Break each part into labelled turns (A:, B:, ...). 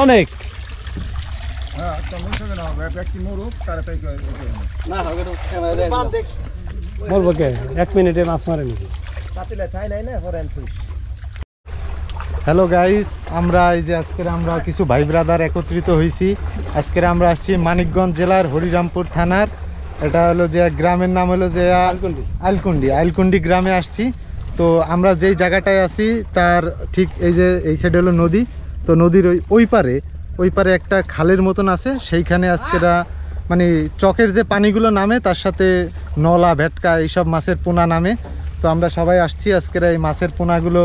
A: অনেক বলবো কে 1 মিনিটে মাছ মারে নাকি।
B: হ্যালো গাইস, আমরা এই যে আমরা কিছু ভাই ব্রাদার একত্রিত হয়েছি। আজকে আমরা আসছি মানিকগঞ্জ জেলার হরিরামপুর থানার, এটা হলো যে গ্রামের নাম হলো যে আইলকুন্ডি গ্রামে আসছি। তো আমরা যেই জায়গাটায় আছি তার ঠিক এই সাইডে হলো নদী। তো নদীর ওই পারে একটা খালের মতন আছে, সেইখানে আজকেরা মানে চকের যে পানিগুলো নামে তার সাথে নলা ভেটকা এইসব মাছের পোনা নামে। তো আমরা সবাই আসছি আজকেরা এই মাছের পোনাগুলো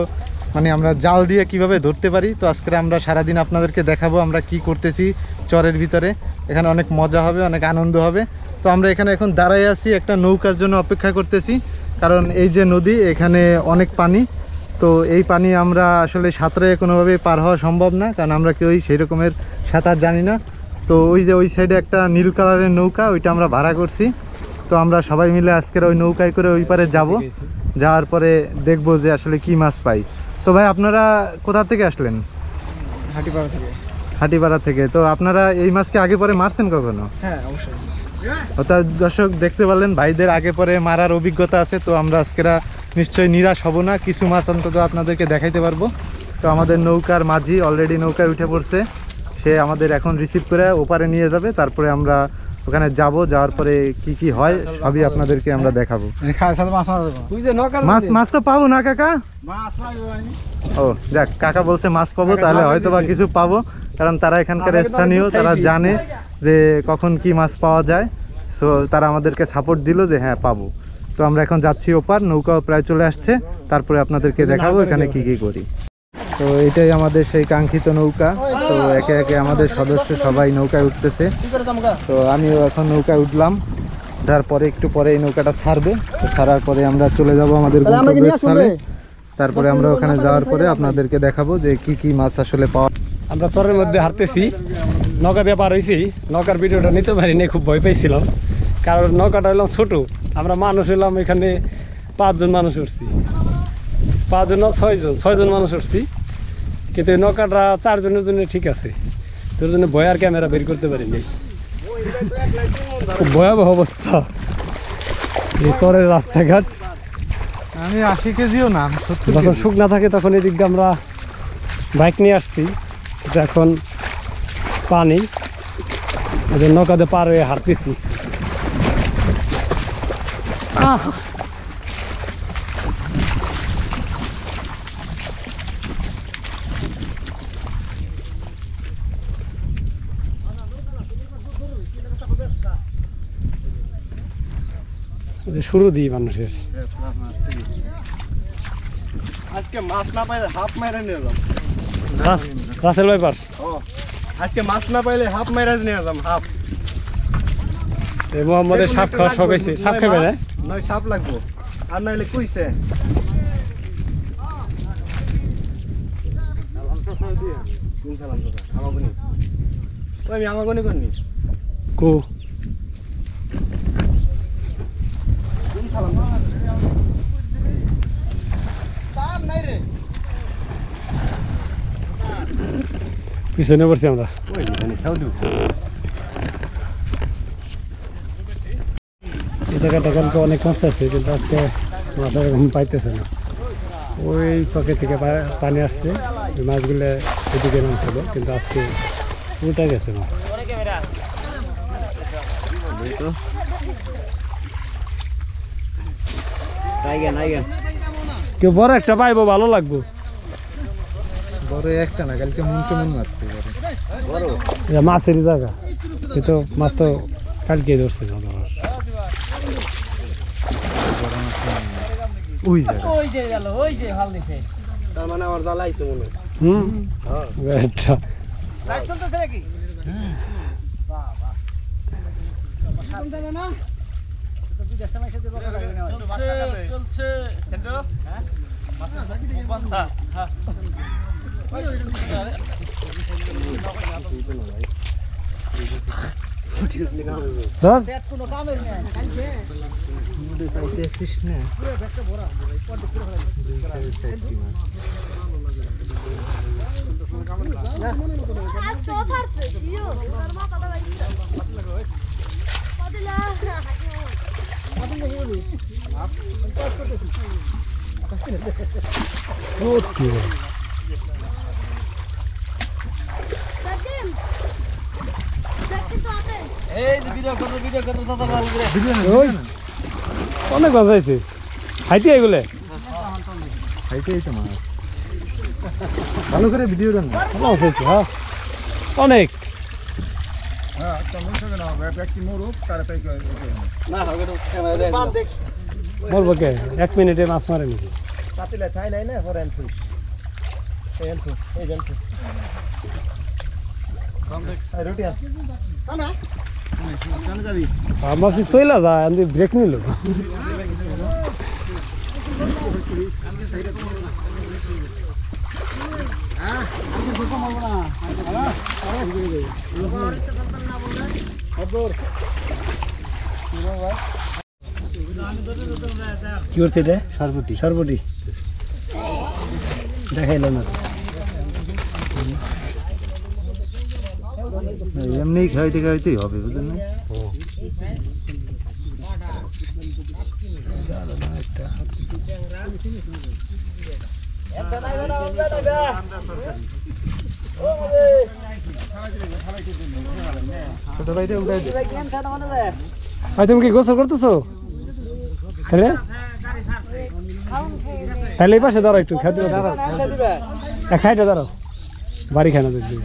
B: মানে আমরা জাল দিয়ে কিভাবে ধরতে পারি। তো আজকে আমরা সারাদিন আপনাদেরকে দেখাবো আমরা কি করতেছি চরের ভিতরে। এখানে অনেক মজা হবে, অনেক আনন্দ হবে। তো আমরা এখানে এখন দাঁড়াই আছি, একটা নৌকার জন্য অপেক্ষা করতেছি, কারণ এই যে নদী এখানে অনেক পানি। তো এই পানি আমরা আসলে সাঁতরে কোনোভাবে পার হওয়া সম্ভব না, কারণ আমরা কেউই সেই রকমের সাঁতার জানি না। তো ওই সাইডে একটা নীল কালারের নৌকা, ওইটা আমরা ভাড়া করছি। তো আমরা সবাই মিলে আজকের ওই নৌকায় করে ওই পারে যাব, যাওয়ার পরে দেখবো যে আসলে কি মাছ পাই। তো ভাই আপনারা কোথা থেকে আসলেন? হাটিপাড়া থেকে। তো আপনারা এই মাছকে আগে পরে মারছেন কখনো?
A: হ্যাঁ অবশ্যই।
B: অর্থাৎ দর্শক দেখতে পারলেন ভাইদের আগে পরে মারার অভিজ্ঞতা আছে। তো আমরা আজকেরা নিশ্চয়ই নিরাশ হব না, কিছু মাছ অন্তত আপনাদেরকে দেখাইতে পারবো। তো আমাদের নৌকার মাঝি অলরেডি নৌকায় উঠে পড়ছে, সে আমাদের এখন রিসিভ করে ওপারে নিয়ে যাবে। তারপরে আমরা ওখানে যাওয়ার পরে কি হয় সবই আপনাদেরকে আমরা দেখাবো। মাছ তো পাবো না কাকা? ও যাক, কাকা বলছে মাছ পাবো, তাহলে হয়তো বা কিছু পাবো, কারণ তারা এখানকার স্থানীয়, তারা জানে যে কখন কি মাছ পাওয়া যায়। সো তারা আমাদেরকে সাপোর্ট দিল যে হ্যাঁ পাবো। তো আমরা এখন যাচ্ছি ওপার, নৌকাও প্রায় চলে আসছে, তারপরে আপনাদেরকে দেখাবো এখানে কি করি। তো এটাই আমাদের সেই কাঙ্ক্ষিত নৌকা। তো একে একে আমাদের সদস্য সবাই নৌকায় উঠতেছে। তো আমিও এখন নৌকায় উঠলাম, তারপরে একটু পরে এই নৌকাটা ছাড়বে। তো ছাড়ার পরে আমরা চলে যাব আমাদের গন্তব্যস্থলে। তারপরে আমরা ওখানে যাওয়ার পরে আপনাদেরকে দেখাবো যে কি মাছ আসলে পাওয়া।
A: আমরা চরের মধ্যে হাঁটতেছি, নৌকা দিয়ে পার হয়েছি। নৌকার ভিডিওটা নিতে পারিনি, খুব ভয় পেয়েছিলাম, কারণ নৌকাটা হলাম ছোটো। আমরা মানুষ হলাম এখানে 5 জন মানুষ উঠছি, 5 জন না 6 জন মানুষ উঠছি। কিন্তু এই নৌকাটা 4 জনের জন্য ঠিক আছে, তোর জন্য ভয় আর ক্যামেরা বের করতে পারিনি। খুব ভয়াবহ অবস্থা এই চরের রাস্তাঘাট।
B: আমি 80 কেজিও না,
A: যখন শুকনা থাকে তখন এদিক দিয়ে আমরা বাইক নিয়ে আসছি। এখন পানি, নৌকাতে পার হয়ে হাঁটতেছি। শুরু দিই মানুষের।
C: আজকে মাছ না পাইলে হাফ মাইরা নিয়ে যাম।
A: রাসেল ব্যাপার,
C: আজকে মাছ না পাইলে হাফ মাইরাজ নিয়ে যাম। হাফ
A: মোহাম্মদের সাপ খাওয়া শখ হয়েছে। সাপ খাবে না?
C: নয় সাপ লাগবো, আর নাইলে কইছে আমি আমাগনি করনি
A: কো পিছনে পড়ছি আমরা। এই জায়গাটা কিন্তু অনেক মাছ আছে, কিন্তু আজকে মাছ এরকম পাইতেছে না। ওই চকে থেকে পানি আসছে, ওই মাছগুলো এদিকে নামছিল, কিন্তু আজকে উল্টা গেছে মাছ। কেউ বড় একটা পাইবো, ভালো লাগবো।
B: বড় একটা না, কালকে মন মারতে পারে
A: মাছের জায়গা, কিন্তু মাছ তো কালকে ধরছে।
C: তার মানে আমার জাল আইছে মনে হয়।
A: সত্যি ওই অনেক মাছ আছে খাইতে এগুলো
B: খাইতেই তো মাছ ভালো করে ভিডিও দেন না
A: মাছ আছে হ্যাঁ অনেক বলবো কে 1 মিনিটে মাছ মারে নাকি
C: পাতিলে ঠাই নাই না ফরেন ফুল এই জান ফুল রুটি আন না কেন যাবি
A: মাছ চইলা যায় আমি ব্রেক নিল কি করছে এটা সরবটি সরবটি দেখাইল না
B: এমনি খাইতে খাইতেই হবে বুঝলেন না ছোট ভাইটা উঠাই দে
A: তুমি কি গোসল করতেছো তাহলে তাহলে এই পাশে দাঁড়াও একটু খেতে দাঁড়াও এক সাইডে দাঁড়াও বাড়ি খানা দেখবি